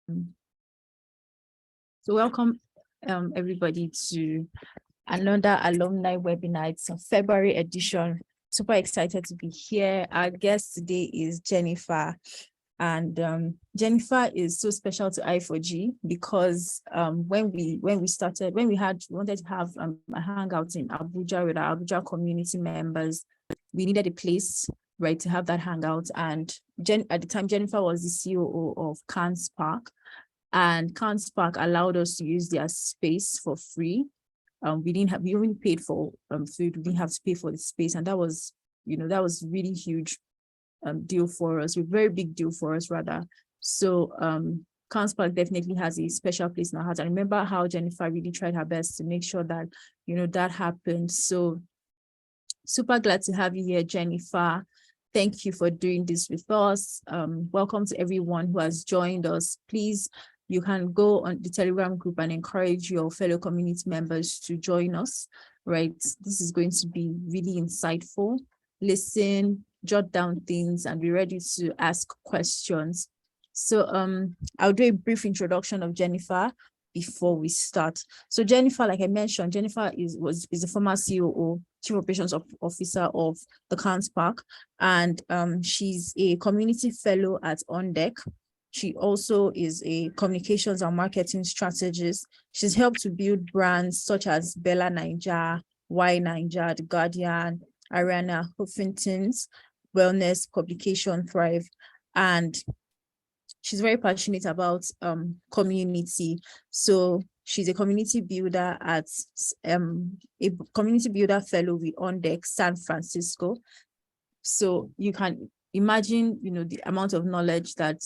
So welcome everybody to another alumni webinar. It's a February edition. Super excited to be here. Our guest today is Jennifer. And Jennifer is so special to I4G because when we wanted to have a hangout in Abuja with our Abuja community members, we needed a place, right, to have that hangout. And at the time, Jennifer was the COO of Cannes Park. And Cannes Park allowed us to use their space for free. We only paid for food. We didn't have to pay for the space, and that was really huge deal for us. A very big deal for us rather. So Cannes Park definitely has a special place in our heart. I remember how Jennifer really tried her best to make sure that that happened. So super glad to have you here, Jennifer. Thank you for doing this with us. Welcome to everyone who has joined us. Please, you can go on the Telegram group and encourage your fellow community members to join us, right? This is going to be really insightful. Listen, jot down things, and be ready to ask questions. So I'll do a brief introduction of Jennifer before we start. So Jennifer, like I mentioned, Jennifer is a former COO, Chief Operations Officer of the Cannes Park, and she's a community fellow at On Deck. She also is a communications and marketing strategist. She's helped to build brands such as Bella Naija, Y Naija, The Guardian, Ariana Huffington's wellness publication Thrive, and she's very passionate about community. So she's a community builder at a community builder fellow with On Deck San Francisco. So you can imagine, the amount of knowledge that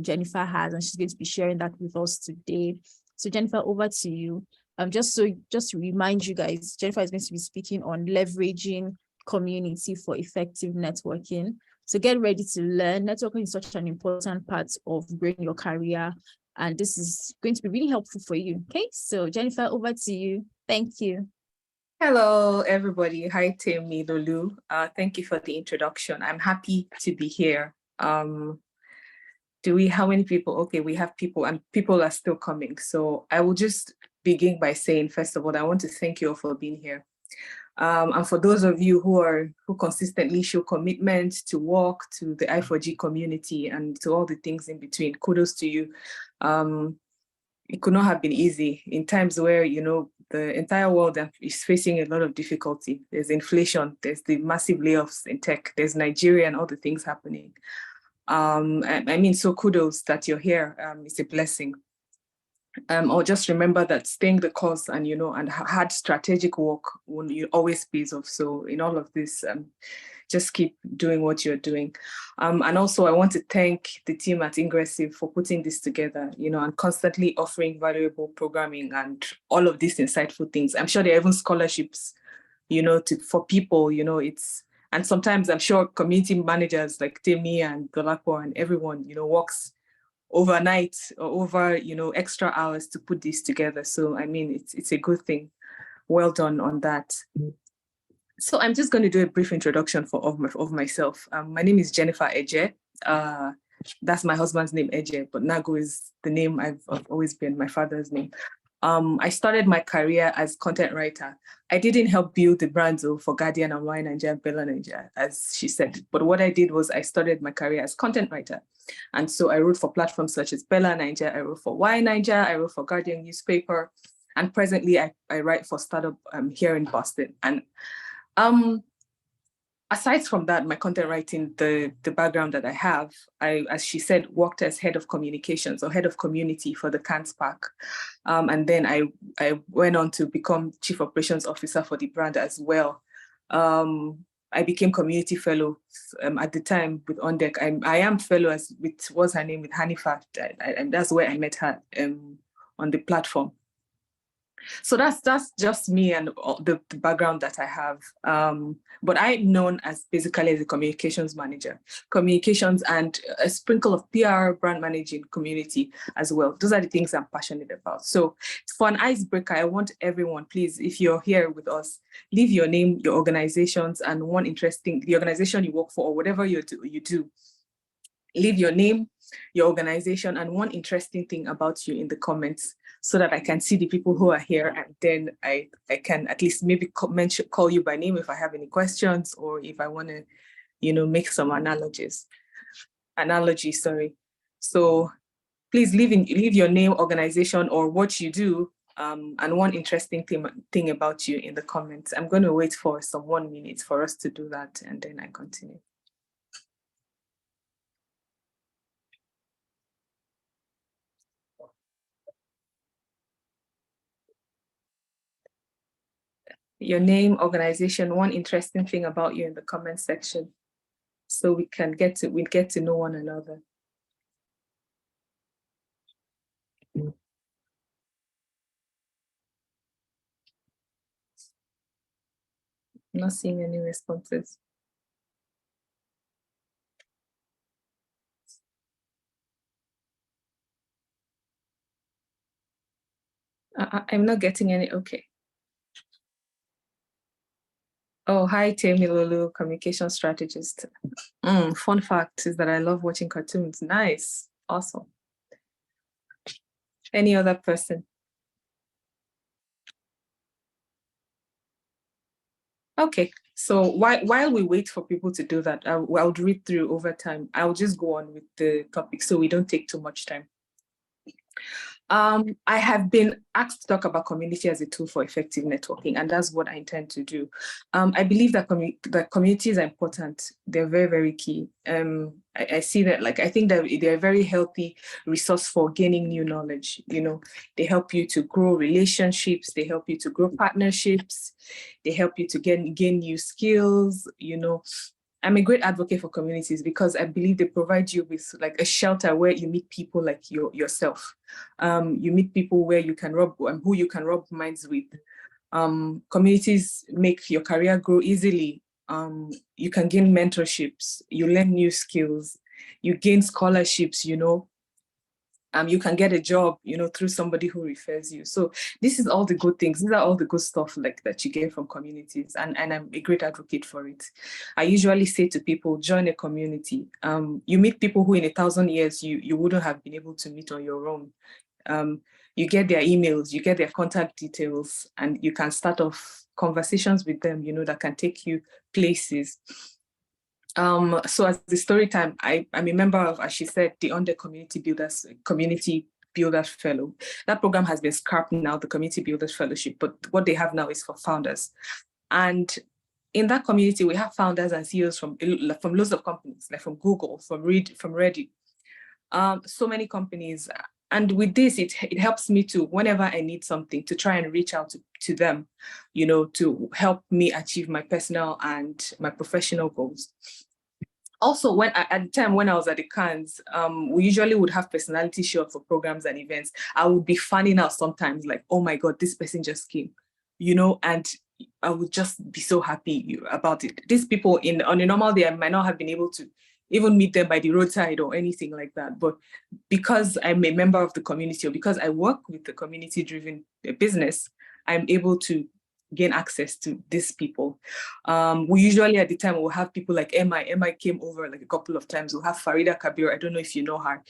Jennifer has, and she's going to be sharing that with us today. So Jennifer, over to you. Just to remind you guys, Jennifer is going to be speaking on leveraging community for effective networking. So get ready to learn. Networking is such an important part of growing your career, and this is going to be really helpful for you. Okay, so Jennifer, over to you. Thank you. Hello, everybody. Hi, Temi, Lulu. Thank you for the introduction. I'm happy to be here. How many people? Okay, we have people, and people are still coming. So I will just begin by saying, first of all, I want to thank you all for being here. And for those of you who consistently show commitment to work, to the I4G community, and to all the things in between, kudos to you. It could not have been easy in times where, the entire world is facing a lot of difficulty. There's inflation, there's the massive layoffs in tech, there's Nigeria and all the things happening. So kudos that you're here. It's a blessing. Or just remember that staying the course and hard strategic work always pays off. So in all of this, just keep doing what you're doing. And also I want to thank the team at Ingressive for putting this together, and constantly offering valuable programming and all of these insightful things. I'm sure there are even scholarships, for people, and sometimes I'm sure community managers like Temi and Dolapo and everyone, works overnight or over, extra hours to put this together. So, it's a good thing. Well done on that. So I'm just going to do a brief introduction of myself. My name is Jennifer Eje. That's my husband's name, Eje, but Nagu is the name I've always been, my father's name. I started my career as content writer. I didn't help build the brands for Guardian and Y Naija and Bella Naija, as she said. But what I did was I started my career as content writer. And so I wrote for platforms such as Bella Naija, I wrote for Y Naija, I wrote for Guardian newspaper. And presently I write for startup here in Boston. And aside from that, my content writing, the background that I have, as she said, worked as head of communications or head of community for the Cannes Park. And then I went on to become chief operations officer for the brand as well. I became community fellow at the time with On Deck. I am fellow what's her name, with Hanifa, and that's where I met her on the platform. So that's just me and the background that I have. But I'm known as basically as a communications manager, communications and a sprinkle of PR, brand managing, community as well. Those are the things I'm passionate about. So for an icebreaker, I want everyone, please, if you're here with us, leave your name, your organizations, and the organization you work for or whatever you do. Leave your name, your organization, and one interesting thing about you in the comments, so that I can see the people who are here, and then I can at least maybe call you by name if I have any questions, or if I want to, make some analogies. So please leave your name, organization, or what you do, and one interesting thing about you in the comments. I'm going to wait for some 1 minute for us to do that, and then I continue. Your name, organization, one interesting thing about you in the comment section, so we get to know one another. I'm not seeing any responses. I'm not getting any. Okay. Oh, hi, Temi Lulu, communication strategist. Fun fact is that I love watching cartoons. Nice. Awesome. Any other person? Okay, so while we wait for people to do that, I'll read through over time. I'll just go on with the topic so we don't take too much time. I have been asked to talk about community as a tool for effective networking, and that's what I intend to do. I believe that communities are important. They're very, very key. I see that, I think that they're a very healthy resource for gaining new knowledge. They help you to grow relationships. They help you to grow partnerships. They help you to gain new skills. I'm a great advocate for communities because I believe they provide you with a shelter where you meet people like yourself. You meet people where you can who you can rub minds with. Communities make your career grow easily. You can gain mentorships. You learn new skills. You gain scholarships. You can get a job, through somebody who refers you. So this is all the good things. These are all the good stuff that you get from communities, and I'm a great advocate for it. I usually say to people, join a community. You meet people who in 1,000 years you wouldn't have been able to meet on your own. You get their emails, you get their contact details, and you can start off conversations with them, that can take you places. So as the story time, I'm a member of, as she said, the Under Community Builders Fellow. That program has been scrapped now, the Community Builders Fellowship, but what they have now is for founders. And in that community, we have founders and CEOs from loads of companies, like from Google, from Reddit, so many companies. And with this, it helps me to, whenever I need something, to try and reach out to them, to help me achieve my personal and my professional goals. Also, at the time when I was at the Cannes, we usually would have personality show up for programs and events. I would be fanning out sometimes, like, oh my God, this person just came, and I would just be so happy about it. These people on a normal day, I might not have been able to even meet them by the roadside or anything like that. But because I'm a member of the community, or because I work with the community-driven business, I'm able to gain access to these people. We usually at the time will have people like Emma came over a couple of times. We'll have Farida Kabir. I don't know if you know her.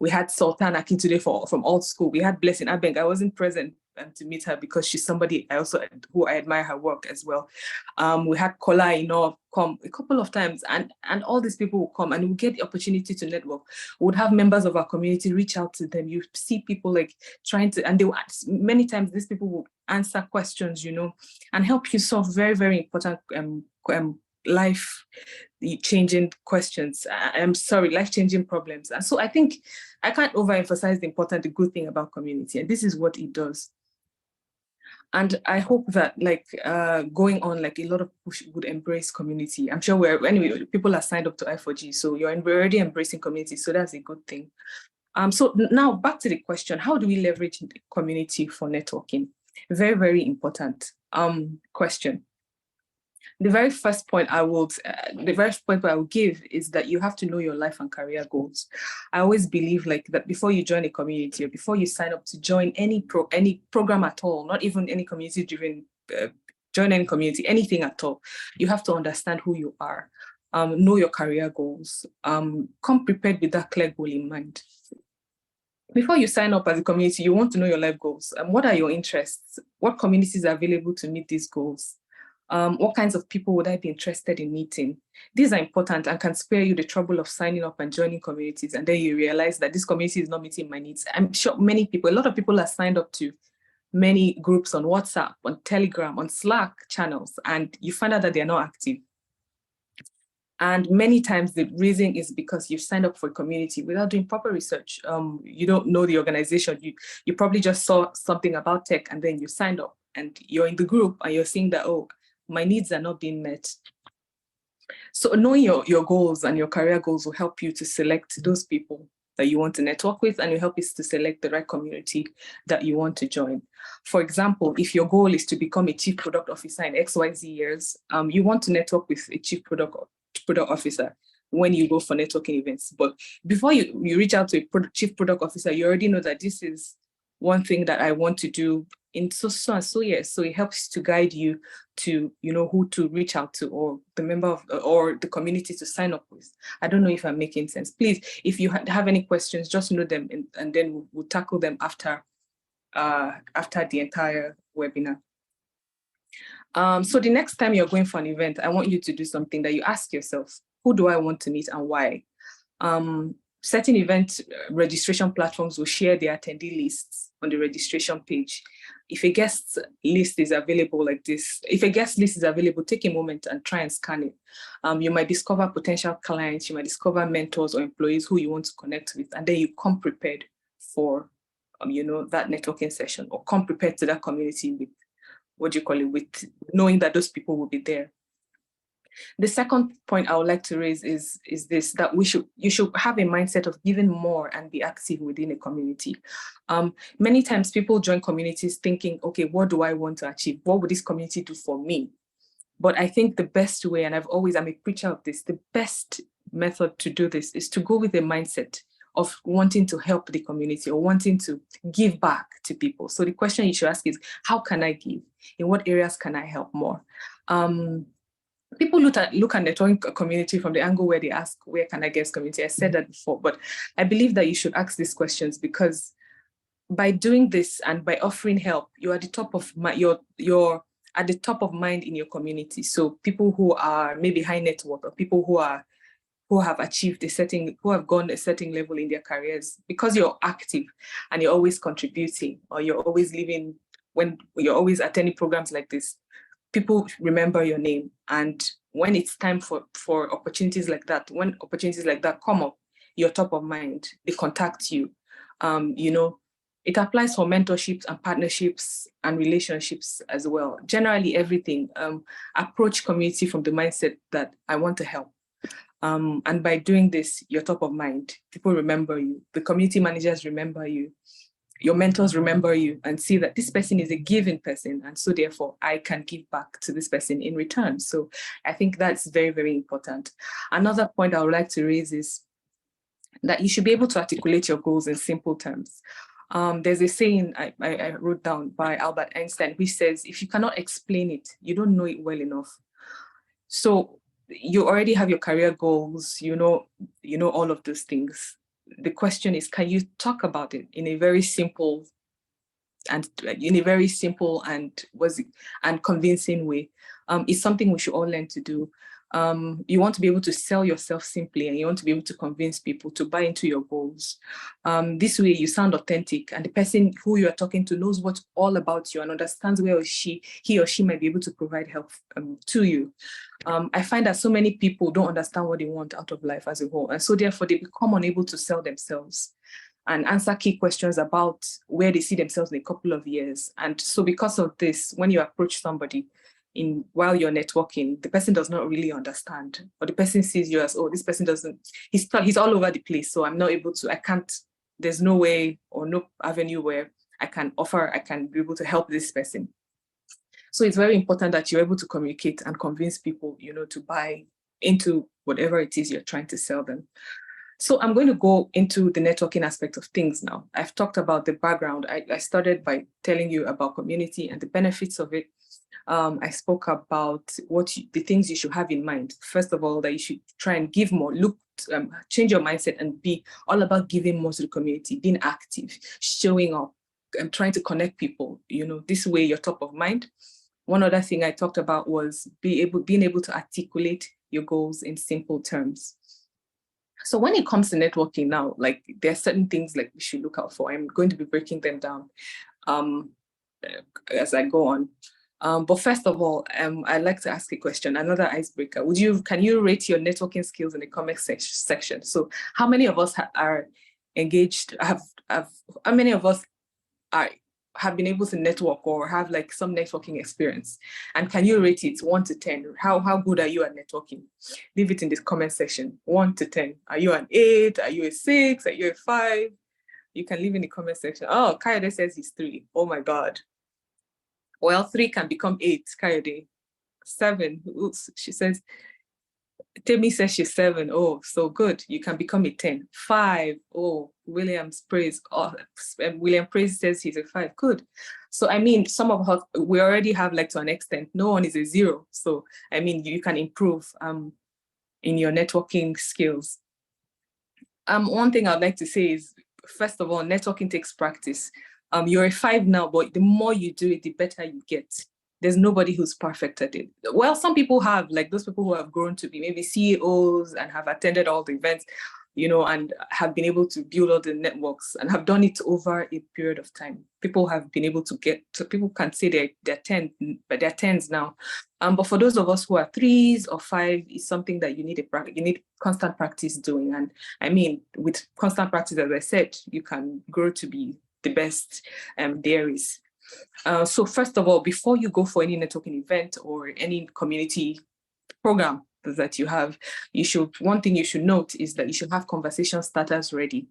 We had Sultan Akintunde from Old School. We had Blessing Abeng. I wasn't present to meet her because she's somebody who I admire her work as well. We had Kola come a couple of times, and all these people will come, and we get the opportunity to network. We would have members of our community reach out to them. You see people trying to, and many times these people will answer questions, and help you solve very, very important life-changing questions. Life-changing problems. And so I think I can't overemphasize the good thing about community, and this is what it does. And I hope that going on, a lot of people would embrace community. I'm sure anyway, people are signed up to I4G, so we're already embracing community, so that's a good thing. So now back to the question, how do we leverage the community for networking? Very, very important question. The very first point I will give is that you have to know your life and career goals. I always believe that before you join a community, or before you sign up to join any program at all, not even any community-driven, join any community, anything at all, you have to understand who you are. Know your career goals. Come prepared with that clear goal in mind. Before you sign up as a community, you want to know your life goals. What are your interests? What communities are available to meet these goals? What kinds of people would I be interested in meeting? These are important and can spare you the trouble of signing up and joining communities. And then you realize that this community is not meeting my needs. I'm sure a lot of people are signed up to many groups on WhatsApp, on Telegram, on Slack channels, and you find out that they're not active. And many times the reason is because you've signed up for a community without doing proper research. You don't know the organization. You probably just saw something about tech and then you signed up and you're in the group and you're seeing that, oh, my needs are not being met. So knowing your goals and your career goals will help you to select those people that you want to network with, and will help you to select the right community that you want to join. For example, if your goal is to become a chief product officer in XYZ years, you want to network with a chief product officer when you go for networking events. But before you reach out to a chief product officer, you already know that this is one thing that I want to do in so and so years. So it helps to guide you to, who to reach out to, or the member of, or the community to sign up with. I don't know if I'm making sense. Please, if you have any questions, just note them and then we'll tackle them after the entire webinar. So the next time you're going for an event, I want you to do something that you ask yourself: who do I want to meet and why? Certain event registration platforms will share their attendee lists on the registration page. If a guest list is available like this, take a moment and try and scan it. You might discover potential clients, you might discover mentors or employees who you want to connect with, and then you come prepared for that networking session, or come prepared to that community with, with knowing that those people will be there. The second point I would like to raise is this, that you should have a mindset of giving more and be active within a community. Many times people join communities thinking, okay, what do I want to achieve? What would this community do for me? But I think the best way, and I'm a preacher of this, the best method to do this is to go with a mindset of wanting to help the community or wanting to give back to people. So the question you should ask is, how can I give? In what areas can I help more? People look at networking community from the angle where they ask, where can I get community? I said that before, but I believe that you should ask these questions, because by doing this and by offering help, you're at the top of you're at the top of mind in your community. So people who are maybe high net worth, or people who have achieved who have gone a certain level in their careers, because you're active and you're always contributing, or you're always when you're always attending programs like this, people remember your name. And when it's time for opportunities like that, when opportunities like that come up, you're top of mind, they contact you. It applies for mentorships and partnerships and relationships as well. Generally, everything. Approach community from the mindset that I want to help. And by doing this, you're top of mind. People remember you. The community managers remember you. Your mentors remember you and see that this person is a giving person. And so therefore, I can give back to this person in return. So I think that's very, very important. Another point I would like to raise is that you should be able to articulate your goals in simple terms. There's a saying I wrote down by Albert Einstein, which says, if you cannot explain it, you don't know it well enough. So you already have your career goals, you know all of those things. The question is, can you talk about it in a very simple and convincing way? It's something we should all learn to do. You want to be able to sell yourself simply, and you want to be able to convince people to buy into your goals. This way you sound authentic, and the person who you are talking to knows what's all about you and understands where he or she might be able to provide help to you. I find that so many people don't understand what they want out of life as a whole, and so therefore they become unable to sell themselves and answer key questions about where they see themselves in a couple of years. And so because of this, when you approach somebody while you're networking, the person does not really understand, or the person sees you as, oh, this person he's all over the place, so there's no way or no avenue where I can be able to help this person. So it's very important that you're able to communicate and convince people, to buy into whatever it is you're trying to sell them. So I'm going to go into the networking aspect of things now. I've talked about the background. I started by telling you about community and the benefits of it. I spoke about the things you should have in mind. First of all, that you should try and give more, change your mindset and be all about giving more to the community, being active, showing up, and trying to connect people. This way you're top of mind. One other thing I talked about was being able to articulate your goals in simple terms. So when it comes to networking now, like there are certain things like we should look out for. I'm going to be breaking them down as I go on. But first of all, I'd like to ask a question, another icebreaker. Can you rate your networking skills in the comment section? So how many of us are engaged, how many of us have been able to network or have like some networking experience? And can you rate it 1 to 10? How good are you at networking? Leave it in the comment section, 1 to 10. Are you an 8? Are you a 6? Are you a 5? You can leave in the comment section. Oh, Kayode says he's 3. Oh my God. Well, 3 can become 8, Kayode. 7, oops, she says, Temi says she's 7. Oh, so good. You can become a 10. 5, oh, William Praise says he's a 5. Good. So, I mean, some of us, we already have like to an extent, no one is a 0. So, I mean, you can improve in your networking skills. One thing I'd like to say is, first of all, networking takes practice. You're a 5 now, but the more you do it, the better you get. There's nobody who's perfect at it. Well, some people have, like those people who have grown to be maybe CEOs and have attended all the events, and have been able to build all the networks and have done it over a period of time. People have been able to people can say they're 10, but they're 10s now. But for those of us who are 3s or 5, it's something that you need constant practice doing. And I mean, with constant practice, as I said, you can grow to be the best there is. So first of all, before you go for any networking event or any community program that you have, one thing you should note is that you should have conversation starters ready,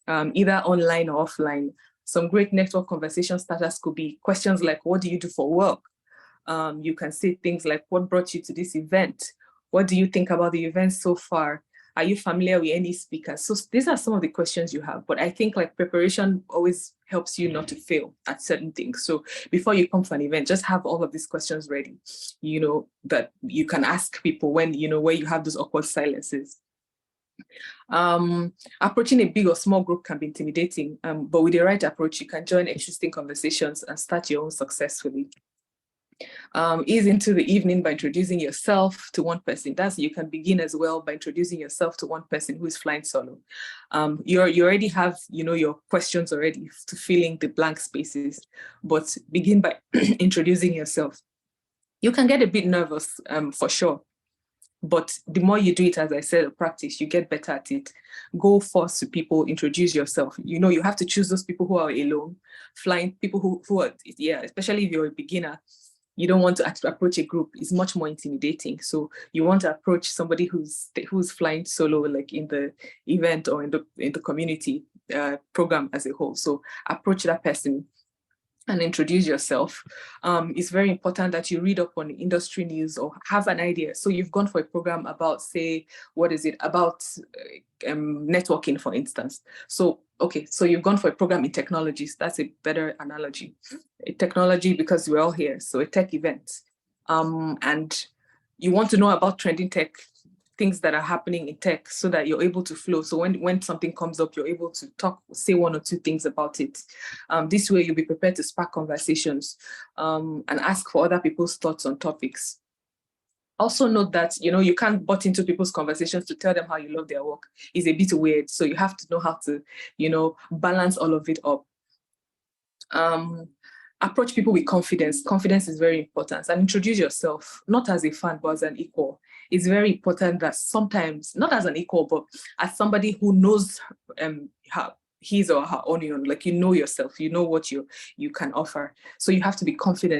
either online or offline. Some great network conversation starters could be questions like, what do you do for work? You can say things like, what brought you to this event? What do you think about the event so far? Are you familiar with any speakers? So these are some of the questions you have, but I think like preparation always helps you not to fail at certain things. So before you come for an event, just have all of these questions ready, that you can ask people when, where you have those awkward silences. Approaching a big or small group can be intimidating, but with the right approach, you can join interesting conversations and start your own successfully. Ease into the evening by introducing yourself to one person. You can begin as well by introducing yourself to one person who is flying solo. You already have, your questions already to fill in the blank spaces, but begin by introducing yourself. You can get a bit nervous, for sure, but the more you do it, as I said, practice, you get better at it. Go first to people, introduce yourself. You have to choose those people who are alone, flying people who are, especially if you're a beginner. You don't want to approach a group. It's much more intimidating. So you want to approach somebody who's flying solo, like in the event or in the community program as a whole. So approach that person and introduce yourself. It's very important that you read up on industry news or have an idea. So you've gone for a program about, say, about networking, for instance. So you've gone for a program in technologies. That's a better analogy. A technology, because we're all here. So a tech event. And you want to know about trending tech, things that are happening in tech, so that you're able to flow. So when something comes up, you're able to say 1 or 2 things about it. This way, you'll be prepared to spark conversations and ask for other people's thoughts on topics. Also note that, you can't butt into people's conversations to tell them how you love their work. It's a bit weird. So you have to know how to, balance all of it up. Approach people with confidence. Confidence is very important. And introduce yourself, not as a fan, but as an equal. It's very important that sometimes, not as an equal, but as somebody who knows his or her onion, like yourself, what you can offer. So you have to be confident